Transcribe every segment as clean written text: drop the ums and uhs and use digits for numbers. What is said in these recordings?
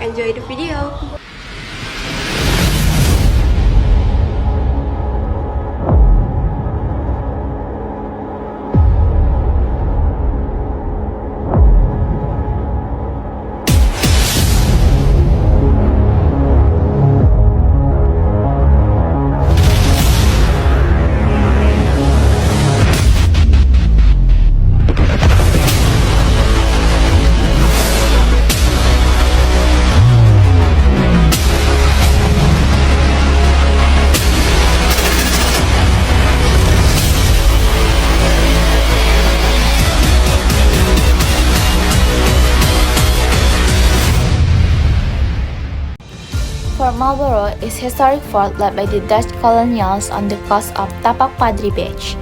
enjoy the video. Fort Marlborough is a historic fort led by the Dutch colonials on the coast of Tapak Padri Beach.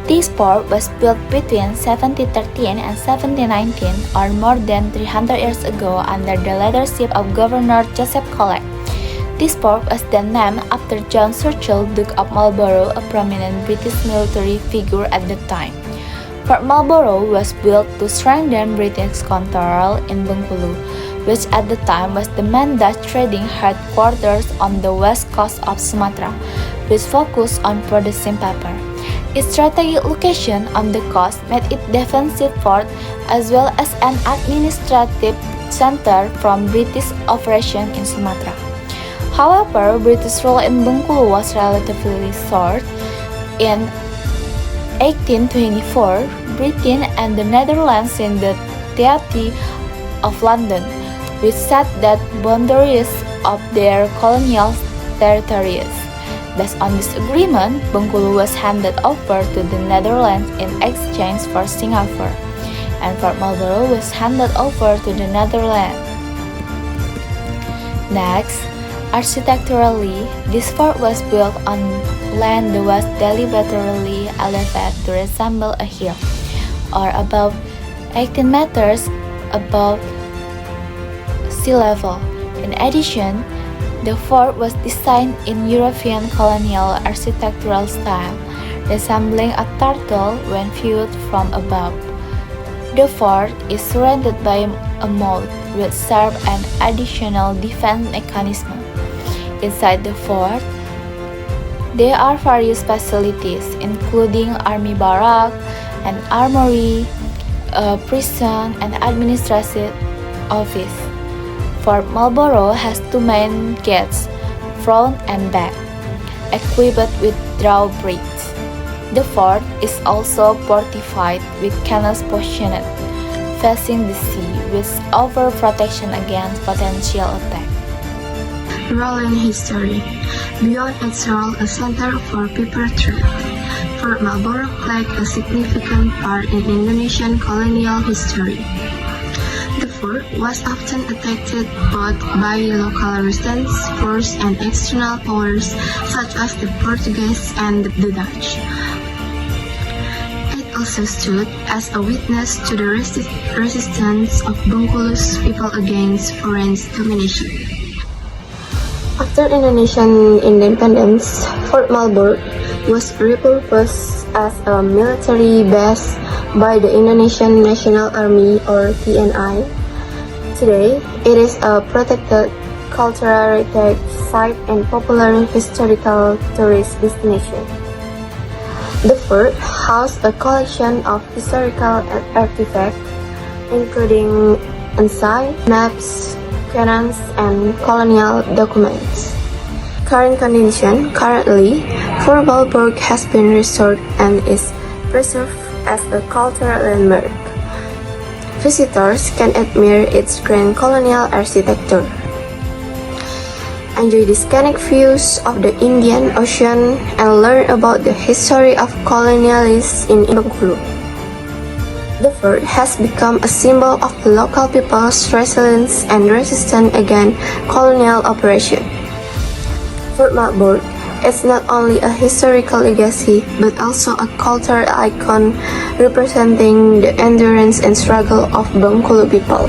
This fort was built between 1713 and 1719, or more than 300 years ago, under the leadership of Governor Joseph Collett. This fort was then named after John Churchill, Duke of Marlborough, a prominent British military figure at the time. Fort Marlborough was built to strengthen British control in Bengkulu, which at the time was the main Dutch trading headquarters on the west coast of Sumatra, which focused on producing paper. Its strategic location on the coast made it defensive fort as well as an administrative center from British operation in Sumatra. However, British rule in Bengkulu was relatively short. In 1824, Britain and the Netherlands signed the Treaty of London, which set the boundaries of their colonial territories. Based on this agreement, Bengkulu was handed over to the Netherlands in exchange for Singapore, and Fort Marlborough was handed over to the Netherlands. Next, architecturally, this fort was built on land that was deliberately elevated to resemble a hill, or about 18 meters above sea level. In addition, the fort was designed in European colonial architectural style, resembling a turtle when viewed from above. The fort is surrounded by a moat, which serves an additional defense mechanism. Inside the fort, there are various facilities, including army barrack, an armory, a prison, and administrative office. Fort Marlborough has two main gates, front and back, equipped with drawbridges. The fort is also fortified with cannons positioned facing the sea, with overprotection against potential attack. Role in history. Beyond its role as center for paper trade, Fort Marlborough played a significant part in Indonesian colonial history. The fort was often attacked both by local resistance forces and external powers such as the Portuguese and the Dutch. It also stood as a witness to the resistance of Bengkulu's people against foreign domination. After Indonesian independence, Fort Marlborough was repurposed as a military base by the Indonesian National Army, or TNI. Today, it is a protected cultural heritage site and popular historical tourist destination. The fort housed a collection of historical artifacts, including ensigns, maps, cannons, and colonial documents. Currently, Fort Marlborough has been restored and is preserved as a cultural landmark. Visitors can admire its grand colonial architecture, enjoy the scenic views of the Indian Ocean, and learn about the history of colonialists in Bengkulu. The fort has become a symbol of the local people's resilience and resistance against colonial oppression. Fort Marlborough is not only a historical legacy but also a cultural icon representing the endurance and struggle of Bengkulu people.